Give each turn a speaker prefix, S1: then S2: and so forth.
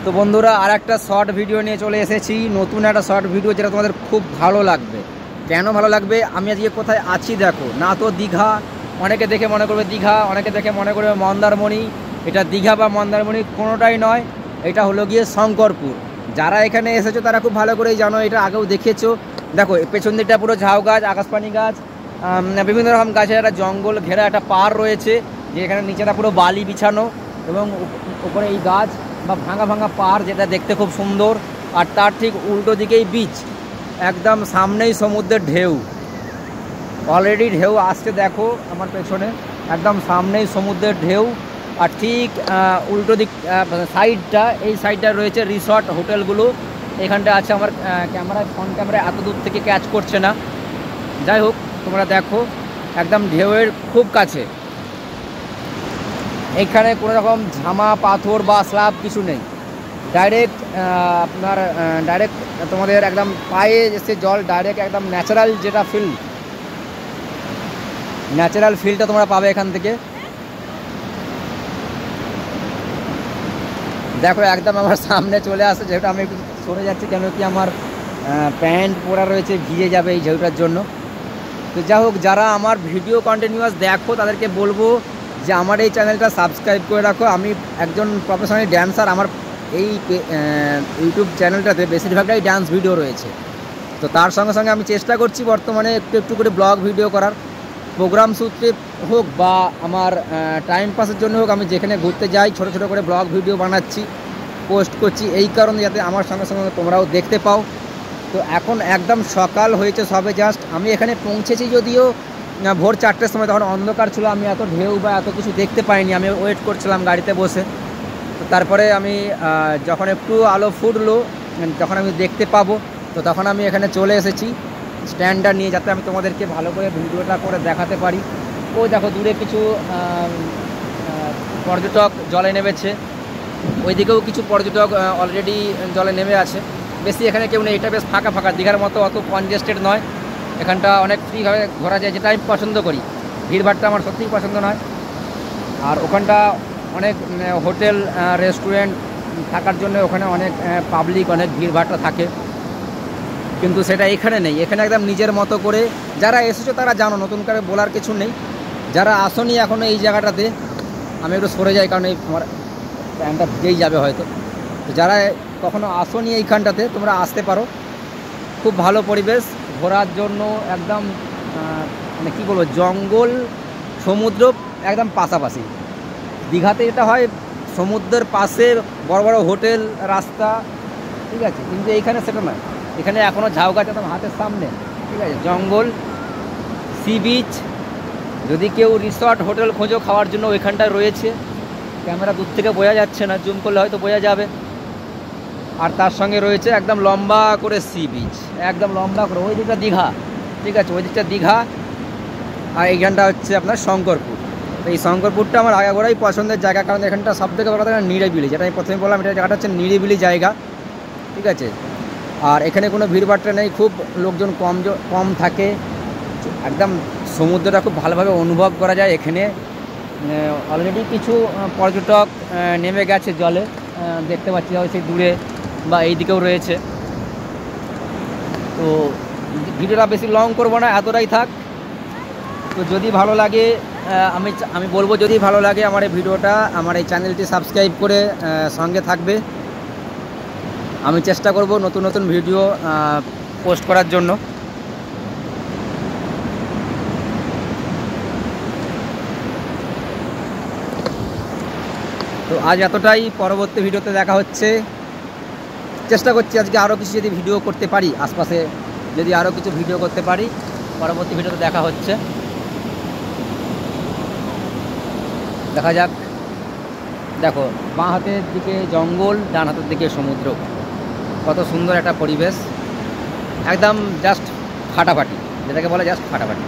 S1: তো বন্ধুরা আর একটা শর্ট ভিডিও নিয়ে চলে এসেছি, নতুন একটা শর্ট ভিডিও যেটা তোমাদের খুব ভালো লাগবে। কেন ভালো লাগবে, আমি আজকে কোথায় আছি দেখো। না তো দীঘা, অনেকে দেখে মনে করবে দীঘা, অনেকে দেখে মনে করবে মন্দারমণি। এটা দীঘা বা মন্দারমণি কোনোটাই নয়, এটা হলো গিয়ে শঙ্করপুর। যারা এখানে এসেছো তারা খুব ভালো করেই জানো, এটা আগেও দেখেছো। দেখো পেছন দিকটা পুরো ঝাউ গাছ, আকাশপানি গাছ, বিভিন্ন রকম গাছের একটা জঙ্গল ঘেরা একটা পাড় রয়েছে, যে এখানে নিচেটা পুরো বালি বিছানো এবং উপরে এই গাছ বা ভাঙা ভাঙা পাড়, যেটা দেখতে খুব সুন্দর। আর তার ঠিক উল্টো দিকেই বিচ, একদম সামনেই সমুদ্রের ঢেউ। অলরেডি ঢেউ আসছে দেখো আমার পেছনে, একদম সামনেই সমুদ্রের ঢেউ। আর ঠিক উল্টো দিক সাইডটা, এই সাইডটা রয়েছে রিসর্ট হোটেলগুলো। এখানটা আছে, আমার ক্যামেরায়, ফ্রন্ট ক্যামেরায় এত দূর থেকে ক্যাচ করছে না। যাই হোক, তোমরা দেখো একদম ঢেউয়ের খুব কাছে। এখানে কোনো রকম ঝামা পাথর বা স্ল্যাব কিছু নেই, ডাইরেক্ট আপনার ডাইরেক্ট তোমাদের একদম পায়ে এসে জল ডাইরেক্ট একদম ন্যাচারাল, যেটা ন্যাচারাল ফিলটা তোমরা পাবে এখান থেকে। দেখো একদম আমার সামনে চলে আসে, যেহেতু আমি একটু সরে যাচ্ছি, কেন কি আমার প্যান্ট পরা রয়েছে, ভিজে যাবে এই ঢেউটার জন্য। তো যাই হোক, যারা আমার ভিডিও কন্টিনিউয়াস দেখো তাদেরকে বলবো যে আমার এই চ্যানেলটা সাবস্ক্রাইব করে রাখো। আমি একজন প্রফেশনাল ড্যান্সার, আমার এই ইউটিউব চ্যানেলটাতে বেশিরভাগটাই ডান্স ভিডিও রয়েছে। তো তার সঙ্গে সঙ্গে আমি চেষ্টা করছি বর্তমানে একটু একটু করে ব্লগ ভিডিও করার। প্রোগ্রাম সূত্রে হোক বা আমার টাইম পাসের জন্য হোক, আমি যেখানে ঘুরতে যাই ছোটো ছোটো করে ব্লগ ভিডিও বানাচ্ছি, পোস্ট করছি, এই কারণে যাতে আমার সঙ্গে সঙ্গে তোমরাও দেখতে পাও। তো এখন একদম সকাল হয়েছে সবে জাস্ট, আমি এখানে পৌঁছেছি যদিও ভোর 4টের সময়, তখন অন্ধকার ছিল, আমি এত ঢেউ বা এত কিছু দেখতে পাইনি। আমি ওয়েট করছিলাম গাড়িতে বসে। তো তারপরে আমি যখন একটু আলো ফুটলো, যখন আমি দেখতে পাবো, তো তখন আমি এখানে চলে এসেছি স্ট্যান্ডটা নিয়ে, যাতে আমি তোমাদেরকে ভালো করে ভিডিওটা করে দেখাতে পারি। ও দেখো দূরে কিছু পর্যটক জলে নেমেছে, ওইদিকেও কিছু পর্যটক অলরেডি জলে নেমে আছে। বেশি এখানে কেউ নেই, এটা বেশ ফাঁকা ফাঁকা, দীঘার মতো অত কনজেস্টেড নয়। এখানটা অনেক ফ্রিভাবে ঘোরা যায়, যেটা আমি পছন্দ করি। ভিড়ভাড়টা আমার সত্যিই পছন্দ নয়। আর ওখানটা অনেক হোটেল রেস্টুরেন্ট থাকার জন্য ওখানে অনেক পাবলিক, অনেক ভিড়ভাড়টা থাকে, কিন্তু সেটা এখানে নেই। এখানে একদম নিজের মতো করে, যারা এসেছো তারা জানো, নতুন করে বলার কিছু নেই। যারা আসোনি এখনও এই জায়গাটাতে, আমি একটু সরে যাই কারণ এই আমার প্যান্টটা ভিজেই যাবে হয়তো। তো যারা কখনো আসোনি এইখানটাতে, তোমরা আসতে পারো। খুব ভালো পরিবেশ ঘোরার জন্য, একদম মানে কী বলবো, জঙ্গল সমুদ্র একদম পাশাপাশি। দীঘাতে এটা হয় সমুদ্রের পাশে বড় বড় হোটেল, রাস্তা, ঠিক আছে, কিন্তু এইখানে সেটা নয়। এখানে এখনও ঝাউ গাছ একদম হাতের সামনে, ঠিক আছে, জঙ্গল, সি বিচ। যদি কেউ রিসর্ট হোটেল খোঁজো খাওয়ার জন্য, ওইখানটায় রয়েছে। ক্যামেরা দূর থেকে বোঝা যাচ্ছে না, জুম করলে হয়তো বোঝা যাবে। আর তার সঙ্গে রয়েছে একদম লম্বা করে সি বিচ, একদম লম্বা করে। ওই দিকটা দীঘা, ঠিক আছে, ওই দিকটা দীঘা। আর এইখানটা হচ্ছে আপনার শঙ্করপুর। তো এই শঙ্করপুরটা আমার আগাগোড়াই পছন্দের জায়গা, কারণ এখানটা সবথেকে বড় কথা নিরিবিলি, যেটা আমি প্রথমে বললাম, এটা জায়গাটা হচ্ছে নিরিবিলি জায়গা, ঠিক আছে। আর এখানে কোনো ভিড়ভাট্টা নেই, খুব লোকজন কম থাকে। একদম সমুদ্রটা খুব ভালোভাবে অনুভব করা যায় এখানে। অলরেডি কিছু পর্যটক নেমে গেছে জলে, দেখতে পাচ্ছি সেই দূরে বা এই দিকেও রয়েছে। তো ভিডিওটা বেশি লং করবো না, এতটাই থাক। তো যদি ভালো লাগে, আমি বলবো, যদি ভালো লাগে আমার এই ভিডিওটা, আমার এই চ্যানেলটি সাবস্ক্রাইব করে সঙ্গে থাকবে। আমি চেষ্টা করব নতুন নতুন ভিডিও পোস্ট করার জন্য। তো আজ এতটাই, পরবর্তী ভিডিওতে দেখা হচ্ছে। চেষ্টা করছি আজকে আরও কিছু যদি ভিডিও করতে পারি, আশপাশে যদি আরও কিছু ভিডিও করতে পারি, পরবর্তী ভিডিওতে দেখা হচ্ছে। দেখা যাক। দেখো বাঁ হাতের দিকে জঙ্গল, ডান হাতের দিকে সমুদ্র, কত সুন্দর একটা পরিবেশ। একদম জাস্ট ফাটাফাটি, যেটাকে বলে জাস্ট ফাটাফাটি।